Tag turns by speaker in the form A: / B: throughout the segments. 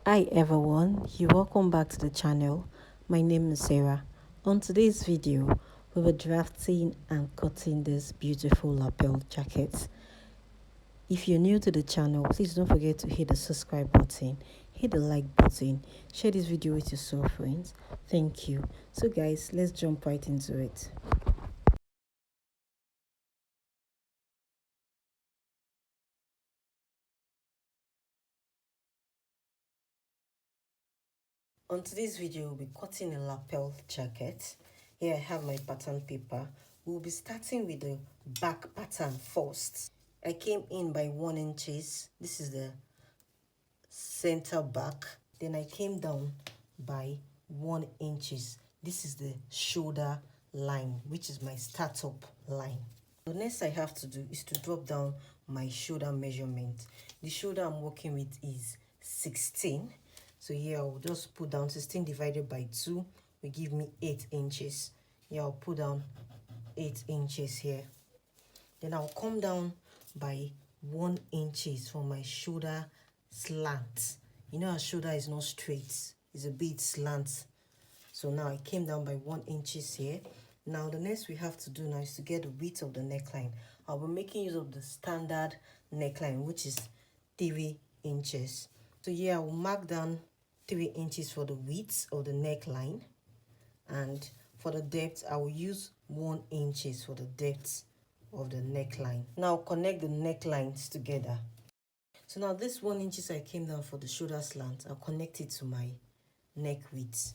A: Hi everyone, you welcome back to the channel. My name is Sarah. On today's video, we were drafting and cutting this beautiful lapel jacket. If you're new to the channel, please don't forget to hit the subscribe button, hit the like button, share this video with your soul friends. Thank you. So guys, let's jump right into it. On today's video, we'll be cutting a lapel jacket. Here I have my pattern paper. We'll be starting with the back pattern first. I came in by 1 inches. This is the center back. Then I came down by 1 inches. This is the shoulder line, which is my startup line. The next I have to do is to drop down my shoulder measurement. The shoulder I'm working with is 16. So here I'll just put down 16 divided by 2 will give me 8 inches. Here I'll put down 8 inches here. Then I'll come down by 1 inches for my shoulder slant. You know our shoulder is not straight, it's a bit slant. So now I came down by 1 inches here. Now the next we have to do now is to get the width of the neckline. I'll be making use of the standard neckline, which is 3 inches. So here I will mark down 3 inches for the width of the neckline, and for the depth I will use 1 inches for the depth of the neckline. Now connect the necklines together. So now this 1 inches I came down for the shoulder slant, I'll connect it to my neck width.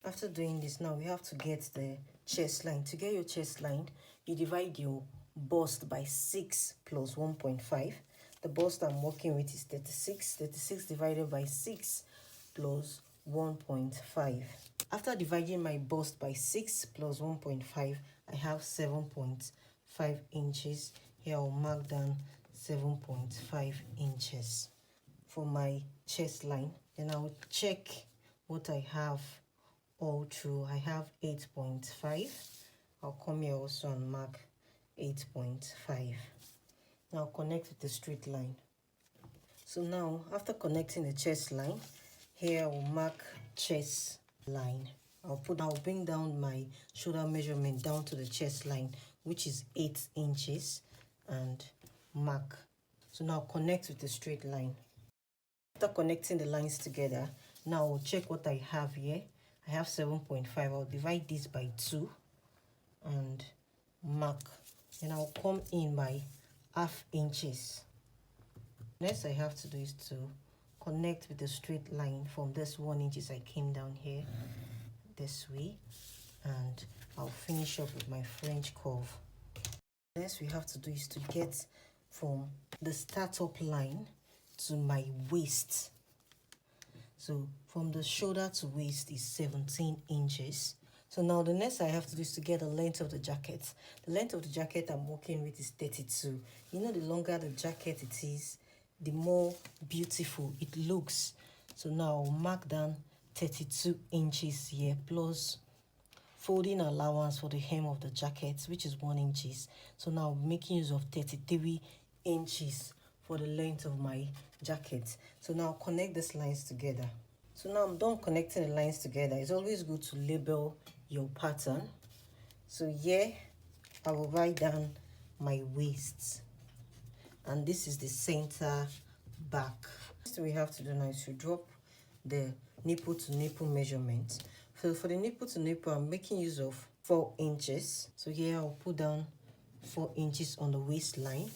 A: After doing this, now we have to get the chest line. To get your chest line, you divide your bust by 6 plus 1.5. The bust I'm working with is 36. 36 divided by 6 plus 1.5. After dividing my bust by 6 plus 1.5, I have 7.5 inches. Here I'll mark down 7.5 inches for my chest line. Then I'll check what I have all through. I have 8.5. I'll come here also and mark 8.5. Now connect with the straight line. So now after connecting the chest line, here I will mark chest line. I'll bring down my shoulder measurement down to the chest line, which is 8 inches, and mark. So now connect with the straight line. After connecting the lines together, now I'll check what I have here. I have 7.5. I'll divide this by 2 and mark. Then I'll come in by half inches. Next I have to do is to connect with the straight line from this 1 inches I came down here this way, and I'll finish up with my French curve. Next we have to do is to get from the startup line to my waist. So from the shoulder to waist is 17 inches. So now the next I have to do is to get the length of the jacket. The length of the jacket I'm working with is 32. You know, the longer the jacket it is, the more beautiful it looks. So now I'll mark down 32 inches here, plus folding allowance for the hem of the jacket, which is 1 inches. So now I'm making use of 33 inches for the length of my jacket. So now connect these lines together. So now I'm done connecting the lines together. It's always good to label your pattern. So here I will write down my waist, and this is the center back. Next we have to do now is to drop the nipple to nipple measurement. So for the nipple to nipple, I'm making use of 4 inches. So here I'll put down 4 inches on the waistline.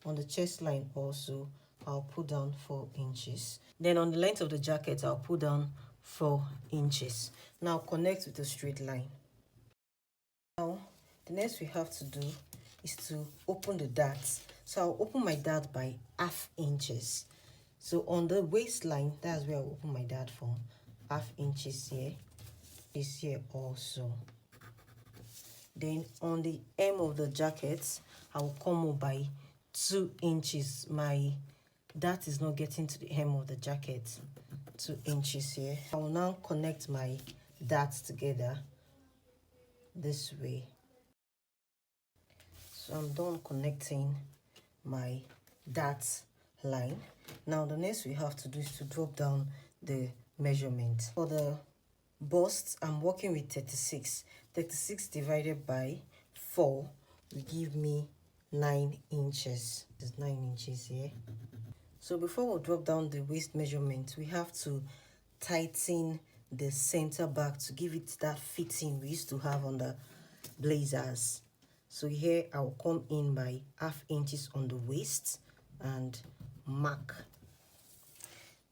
A: On the chest line also, I'll put down 4 inches. Then on the length of the jacket, I'll put down 4 inches. Now connect with the straight line. Now, the next we have to do is to open the darts. So I'll open my dart by half inches. So on the waistline, that's where I'll open my dart from. Half inches here, is here also. Then on the hem of the jacket, I'll come up by 2 inches. My dart is not getting to the hem of the jacket. 2 inches here. I will now connect my darts together this way. So I'm done connecting my dart line. Now the next we have to do is to drop down the measurement. For the bust, I'm working with 36. 36 divided by 4 will give me 9 inches. There's 9 inches here. So before we drop down the waist measurement, we have to tighten the center back to give it that fitting we used to have on the blazers. So here I'll come in by ½ inches on the waist and mark.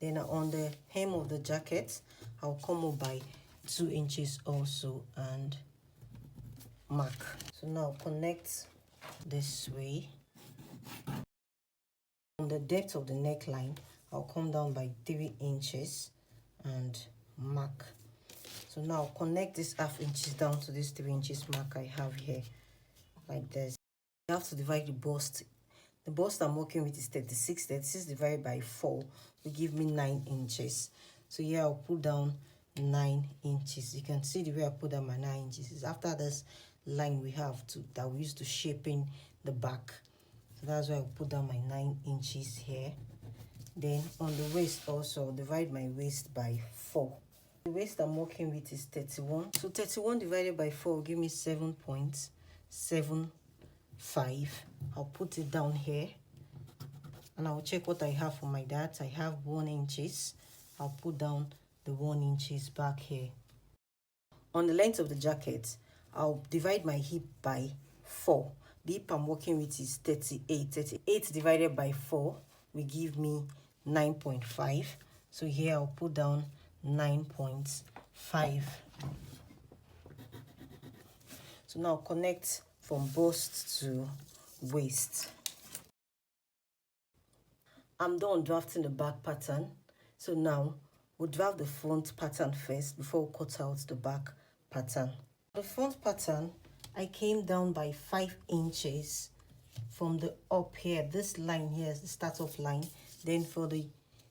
A: Then on the hem of the jacket, I'll come up by 2 inches also and mark. So now connect this way. On the depth of the neckline, I'll come down by 3 inches and mark. So now connect this ½ inches down to this 3 inches mark I have here, like this. You have to divide the bust. The bust I'm working with is 36. 36 divided by 4 will give me 9 inches. So here I'll put down 9 inches. You can see the way I put down my 9 inches is after this line we have to that we used to shaping the back. So that's why I'll put down my 9 inches here. Then on the waist also, I'll divide my waist by 4. The waist I'm working with is 31. So 31 divided by 4 will give me 7.75. I'll put it down here. And I'll check what I have for my dart. I have 1 inches. I'll put down the 1 inches back here. On the length of the jacket, I'll divide my hip by 4. The hip I'm working with is 38. 38 divided by 4 will give me 9.5. So here I'll put down 9.5. So now connect from bust to waist. I'm done drafting the back pattern. So now we'll draft the front pattern first before we cut out the back pattern. The front pattern, I came down by 5 inches from the up here. This line here is the startup line. Then for the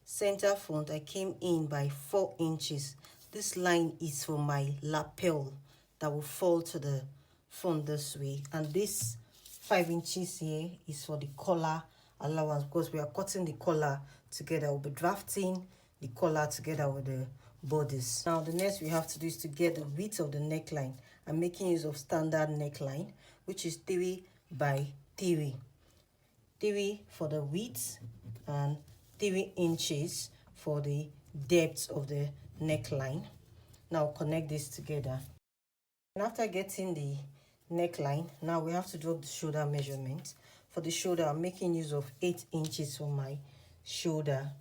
A: center front, I came in by 4 inches. This line is for my lapel that will fall to the front this way. And this 5 inches here is for the collar allowance because we are cutting the collar together. We'll be drafting the collar together with the bodice. Now the next we have to do is to get the width of the neckline. I'm making use of standard neckline, which is 3 by 3. 3 for the width and 3 inches for the depth of the neckline. Now connect this together. And after getting the neckline, now we have to drop the shoulder measurement. For the shoulder, I'm making use of 8 inches for my shoulder.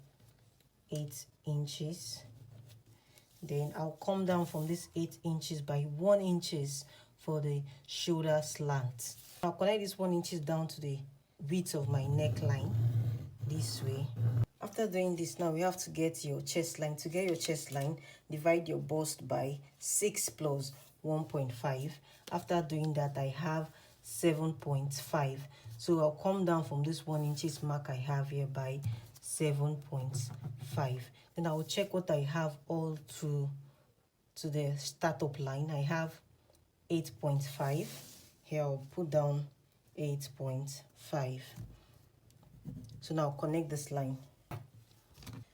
A: 8 inches. Then I'll come down from this 8 inches by 1 inches for the shoulder slant. I'll connect this 1 inches down to the width of my neckline this way. After doing this, now we have to get your chest line. To get your chest line, divide your bust by 6 plus 1.5. After doing that, I have 7.5. So I'll come down from this 1 inches mark I have here by 7.5. Then I will check what I have all to the startup line. I have 8.5. Here I'll put down 8.5. So now connect this line.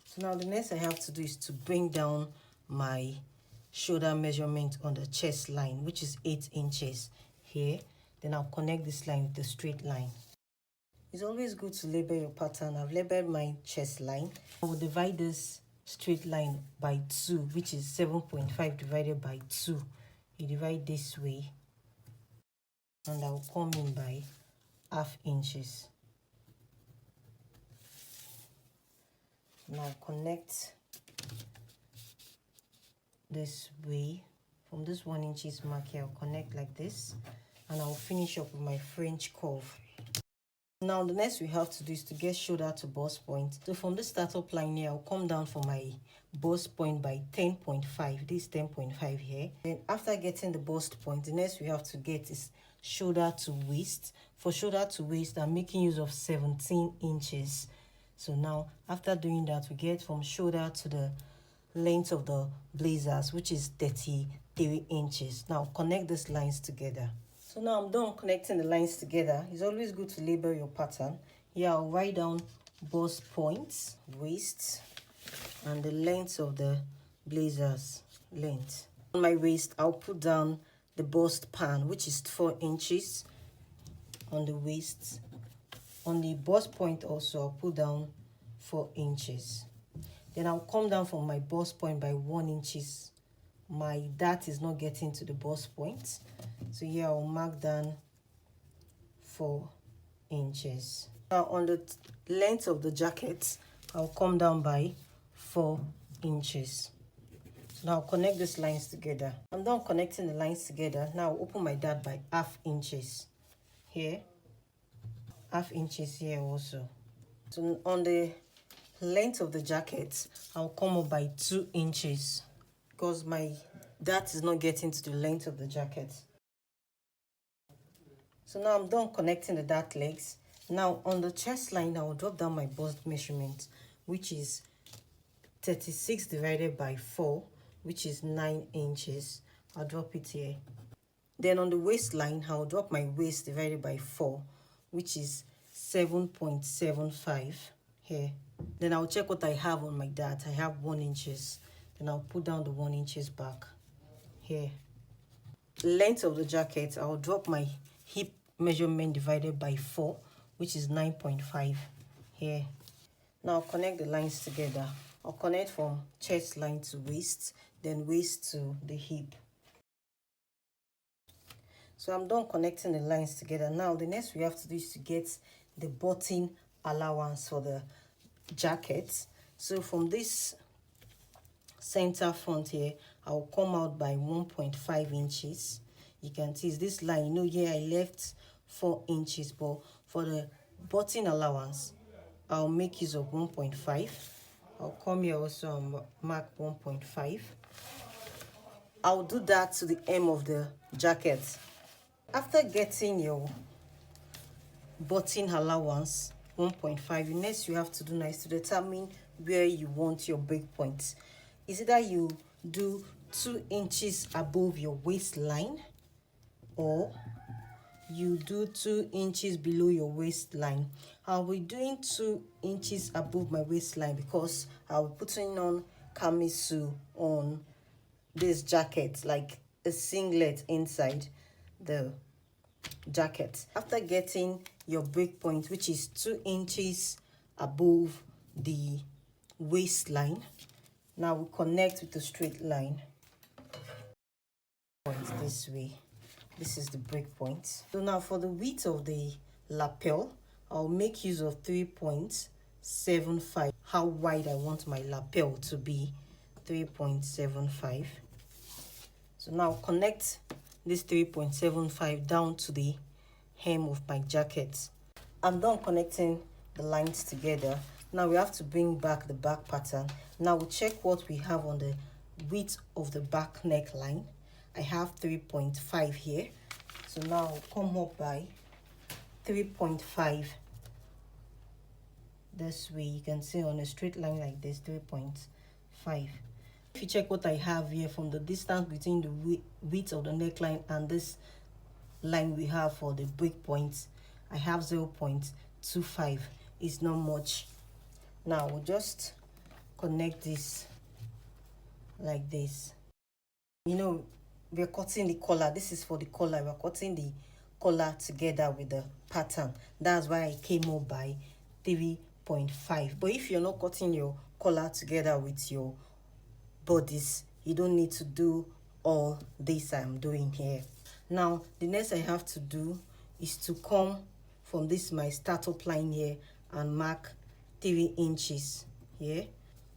A: So now the next I have to do is to bring down my shoulder measurement on the chest line, which is 8 inches here. Then I'll connect this line with the straight line. It's always good to label your pattern. I've labeled my chest line. I will divide this straight line by 2, which is 7.5 divided by 2. You divide this way, and I'll come in by ½ inches. Now connect this way. From this 1 inches mark here, I'll connect like this, and I'll finish up with my French curve. Now the next we have to do is to get shoulder to bust point. So from the startup line here, I'll come down for my bust point by 10.5. This 10.5 here. Then after getting the bust point, the next we have to get is shoulder to waist. For shoulder to waist, I'm making use of 17 inches. So now after doing that, we get from shoulder to the length of the blazers, which is 33 inches. Now connect these lines together. So now I'm done connecting the lines together. It's always good to label your pattern. Here I'll write down bust points, waist, and the length of the blazer's length. On my waist, I'll put down the bust pan, which is 4 inches on the waist. On the bust point also, I'll put down 4 inches. Then I'll come down from my bust point by 1 inches. My dart is not getting to the bust point, so here I'll mark down 4 inches. Now on the length of the jacket, I'll come down by 4 inches. So now I'll connect these lines together. I'm done connecting the lines together. Now I'll open my dart by 1/2 inches here, 1/2 inches here also. So on the length of the jacket, I'll come up by 2 inches because my dart is not getting to the length of the jacket. So now I'm done connecting the dart legs. Now on the chest line, I will drop down my bust measurement, which is 36 divided by 4, which is 9 inches. I'll drop it here. Then on the waistline, I'll drop my waist divided by 4, which is 7.75 here. Then I'll check what I have on my dart. I have 1 inches. Then I'll put down the 1 inches back here. Length of the jacket, I'll drop my hip measurement divided by 4, which is 9.5 here. Now I'll connect the lines together. I'll connect from chest line to waist, then waist to the hip. So I'm done connecting the lines together. Now the next we have to do is to get the button allowance for the jacket. So from this center front here, I'll come out by 1.5 inches. You can see this line, you know, here I left 4 inches, but for the button allowance, I'll make use of 1.5. I'll come here also and mark 1.5. I'll do that to the hem of the jacket. After getting your button allowance 1.5, the next you have to do now is to determine where you want your break point. Is it that you do 2 inches above your waistline, or you do 2 inches below your waistline? I'll be doing 2 inches above my waistline because I'll be putting on camisole on this jacket, like a singlet inside the jacket. After getting your break point, which is 2 inches above the waistline, now we connect with the straight line point this way. This is the break point. So now for the width of the lapel, I'll make use of 3.75. How wide I want my lapel to be, 3.75. So now connect this 3.75 down to the hem of my jacket. I'm done connecting the lines together. Now we have to bring back the back pattern. Now we'll check what we have on the width of the back neckline. I have 3.5 here. So now I'll come up by 3.5 this way. You can see on a straight line like this, 3.5. If you check what I have here from the distance between the width of the neckline and this line we have for the break point, I have 0.25. It's not much. Now we'll just connect this like this. You know, we're cutting the collar. This is for the collar. We're cutting the collar together with the pattern. That's why I came up by 3.5. But if you're not cutting your collar together with your bodice, you don't need to do all this I'm doing here. Now the next I have to do is to come from this my startup line here and mark 3 inches here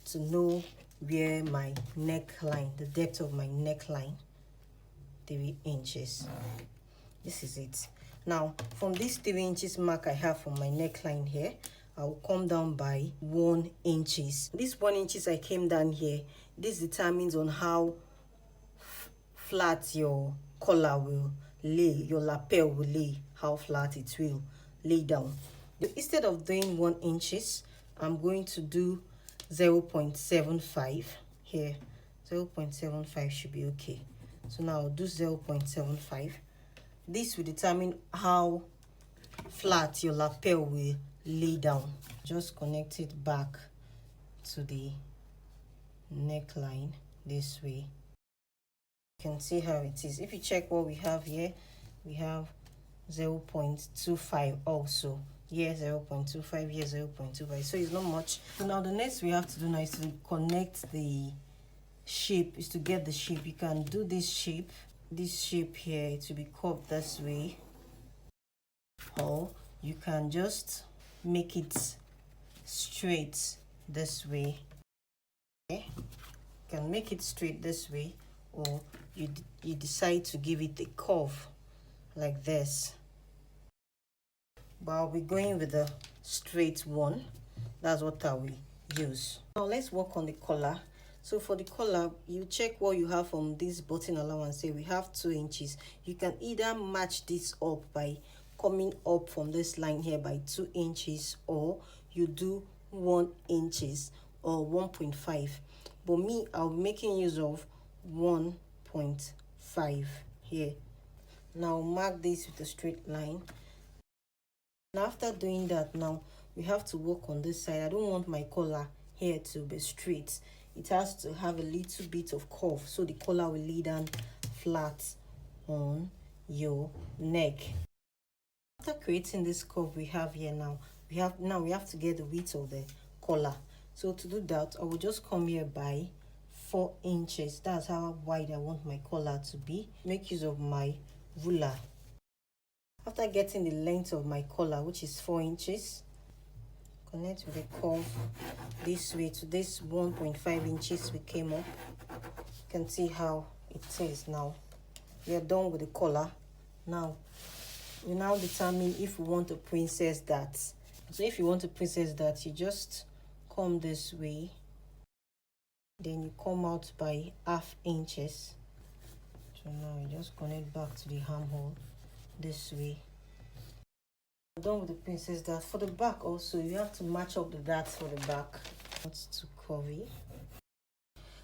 A: to know where my neckline, the depth of my neckline, 3 inches. This is it. Now from this 3 inches mark I have from my neckline here, I'll come down by 1 inches. This 1 inches I came down here. This determines on how flat your collar will lay, your lapel will lay, how flat it will lay down. Instead of doing 1 inches, I'm going to do 0.75 here. 0.75 should be okay. So now I'll do 0.75. This will determine how flat your lapel will lay down. Just connect it back to the neckline this way. You can see how it is. If you check what we have here, we have 0.25 also. Here 0.25, here 0.25, so it's not much. So now the next we have to do now is to connect the shape, is to get the shape. You can do this shape here, it will be curved this way, or you can just make it straight this way. Okay, you can make it straight this way, or you decide to give it a curve like this, but I'll be going with the straight one. That's what I will use. Now let's work on the collar. So for the collar, you check what you have from this button allowance. Say we have 2 inches. You can either match this up by coming up from this line here by 2 inches, or you do 1 inches or 1.5. But me, I'll be making use of 1.5 here. Now mark this with a straight line. And after doing that, now we have to work on this side. I don't want my collar here to be straight. It has to have a little bit of curve, so the collar will lay down flat on your neck. After creating this curve we have here, now we have to get the width of the collar. So to do that, I will just come here by 4 inches. That's how wide I want my collar to be. Make use of my ruler. After getting the length of my collar, which is 4 inches, connect with the curve this way to this 1.5 inches we came up. You can see how it is now. We are done with the collar. Now we determine if we want a princess dart. So if you want a princess dart, you just come this way, then you come out by ½ inches. So now you just connect back to the armhole this way. Done with the princess dart. For the back also, you have to match up the darts for the back, not too curvy.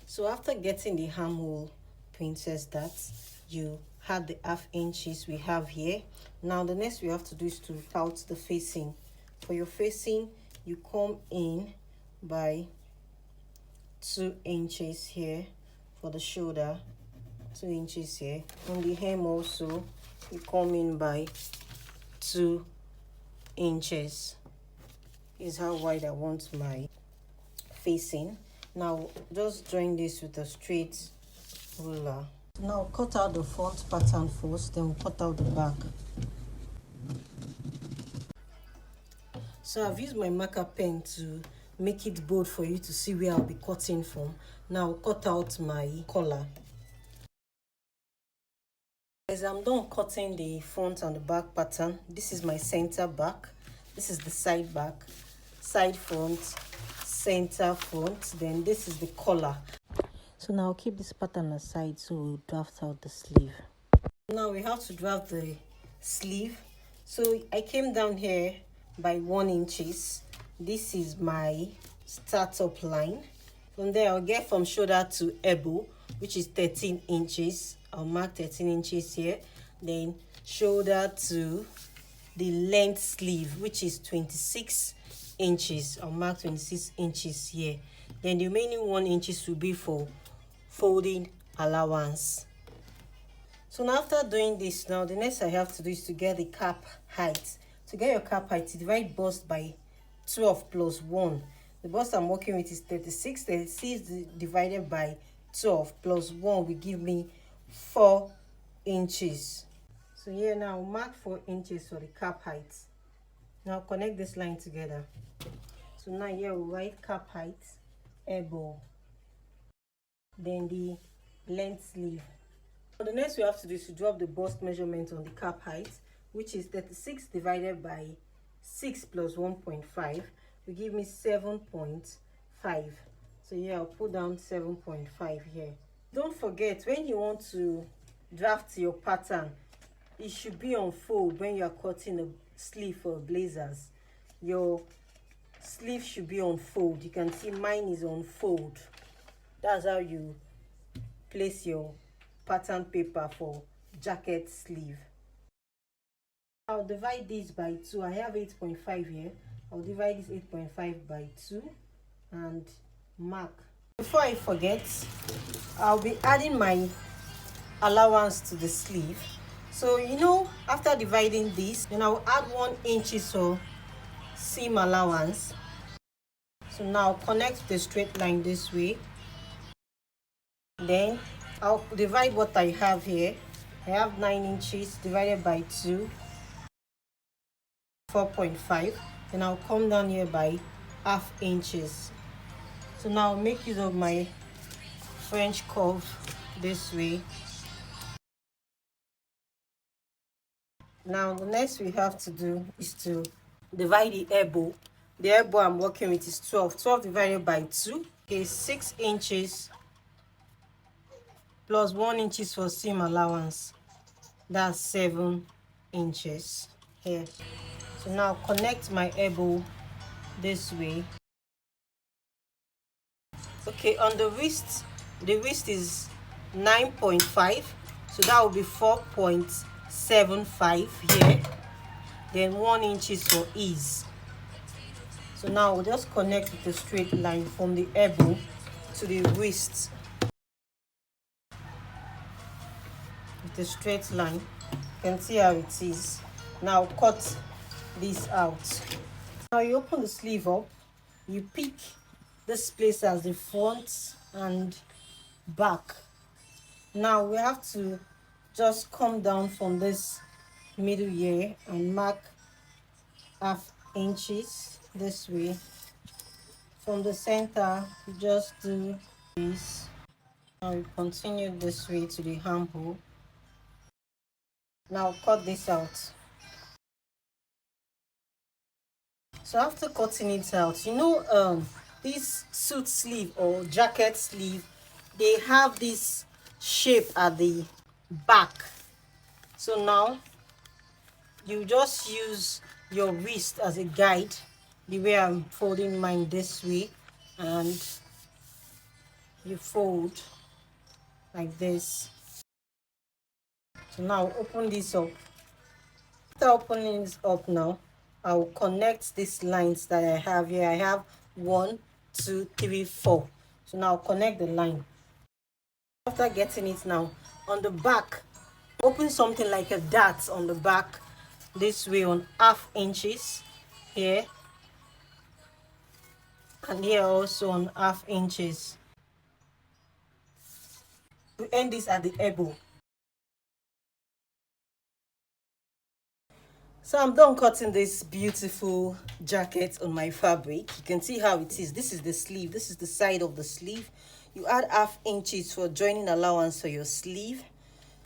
A: So after getting the armhole princess darts, you have the ½ inches we have here. Now the next we have to do is to out the facing. For your facing, you come in by 2 inches here for the shoulder, 2 inches here. On the hem also, you come in by 2 inches. Is how wide I want my facing. Now just join this with a straight ruler. Now cut out the front pattern first, then we'll cut out the back. So I've used my marker pen to make it bold for you to see where I'll be cutting from. Now cut out my collar. As I'm done cutting the front and the back pattern, this is my center back, this is the side back, side front, center front, then this is the collar. So now I'll keep this pattern aside, so we'll draft out the sleeve. Now we have to draft the sleeve. So I came down here by 1 inches. This is my startup line. From there I'll get from shoulder to elbow, which is 13 inches. I'll mark 13 inches here. Then shoulder to the length sleeve, which is 26 inches. I'll mark 26 inches here. Then the remaining 1 inches will be for folding allowance. So now after doing this, now the next I have to do is to get the cap height. To get your cap height, divide bust by 12 plus 1. The bust I'm working with is 36. 36 divided by 12 plus 1 will give me 4 inches. So here now mark 4 inches for the cap height. Now connect this line together. So now here we'll write cap height, elbow, then the length sleeve. So the next we have to do is to drop the bust measurement on the cap height, which is 36 divided by 6 plus 1.5 will give me 7.5. So here I'll put down 7.5 here. Don't forget, when you want to draft your pattern, it should be on fold. When you are cutting a sleeve for blazers, your sleeve should be on fold. You can see mine is on fold. That's how you place your pattern paper for jacket sleeve. I'll divide this by 2. I have 8.5 here. I'll divide this 8.5 by 2 and mark. Before I forget, I'll be adding my allowance to the sleeve. So after dividing this, then I'll add 1 inch or seam allowance. So now connect the straight line this way. Then I'll divide what I have here. I have 9 inches divided by 2, 4.5. Then I'll come down here by half inches. So now I'll make use of my French curve this way. Now the next we have to do is to divide the elbow. The elbow I'm working with is 12. 12 divided by 2 is 6 inches plus 1 inches for seam allowance. That's 7 inches here. So now connect my elbow this way. Okay, on the wrist is 9.5, so that will be 4.75 here. Then 1 inches for ease. So now we'll just connect with a straight line from the elbow to the wrist with a straight line. You can see how it is. Now cut this out. Now you open the sleeve up, you pick this place as the front and back. Now we have to just come down from this middle here and mark half inches this way. From the center, you just do this. Now we continue this way to the armhole. Now cut this out. So after cutting it out, this suit sleeve or jacket sleeve, they have this shape at the back. So now you just use your wrist as a guide, the way I'm folding mine this way, and you fold like this. So now open this up. After opening this up, now I'll connect these lines that I have here. I have 1, 2, 3, 4. So now connect the line. After getting it, now on the back, open something like a dart on the back this way on half inches here, and here also on half inches. We end this at the elbow. So I'm done cutting this beautiful jacket on my fabric. You can see how it is. This is the sleeve. This is the side of the sleeve. You add half inches for joining allowance for your sleeve.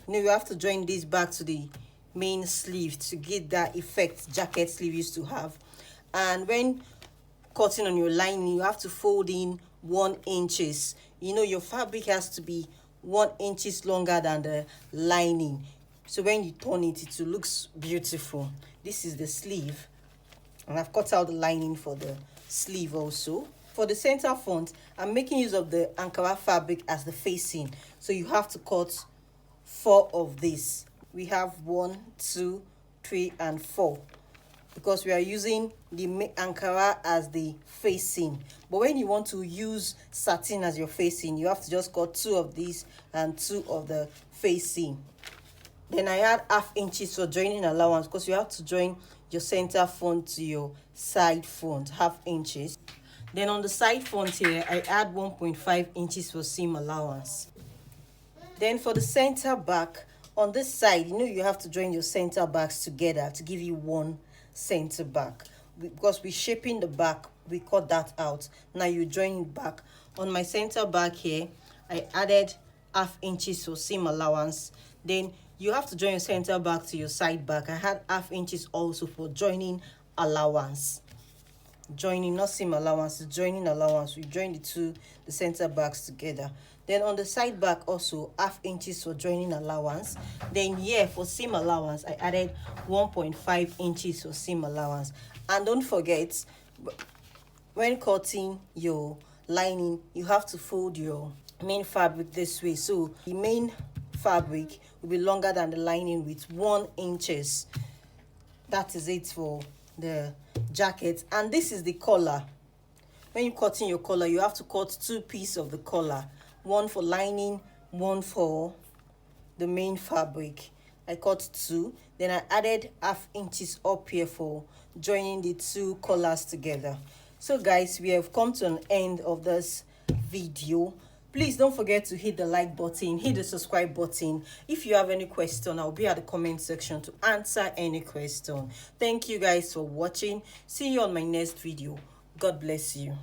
A: You have to join this back to the main sleeve to get that effect jacket sleeve used to have. And when cutting on your lining, you have to fold in 1 inches. Your fabric has to be 1 inches longer than the lining. So when you turn it, it looks beautiful. This is the sleeve, and I've cut out the lining for the sleeve also. For the center front, I'm making use of the Ankara fabric as the facing. So you have to cut 4 of these. We have 1, 2, 3, and 4. Because we are using the Ankara as the facing. But when you want to use satin as your facing, you have to just cut 2 of these and 2 of the facing. Then I add half inches for joining allowance, because you have to join your center front to your side front, half inches. Then on the side front here, I add 1.5 inches for seam allowance. Then for the center back, on this side, you have to join your center backs together to give you one center back. Because we're shaping the back, we cut that out. Now you join it back. On my center back here, I added half inches for seam allowance. Then you have to join your center back to your side back. I had half inches also for joining allowance. Joining, not seam allowance, joining allowance. We join the center backs together. Then on the side back also, half inches for joining allowance. Then here for seam allowance, I added 1.5 inches for seam allowance. And don't forget, when cutting your lining, you have to fold your main fabric this way. So the main fabric will be longer than the lining with 1 inches. That is it for the jacket. And this is the collar. when you cutting your collar, you have to cut 2 pieces of the collar, one for lining, one for the main fabric. I cut 2, then I added half inches up here for joining the 2 collars together. So guys, we have come to an end of this video. Please don't forget to hit the like button, hit the subscribe button. If you have any question, I'll be at the comment section to answer any question. Thank you guys for watching. See you on my next video. God bless you.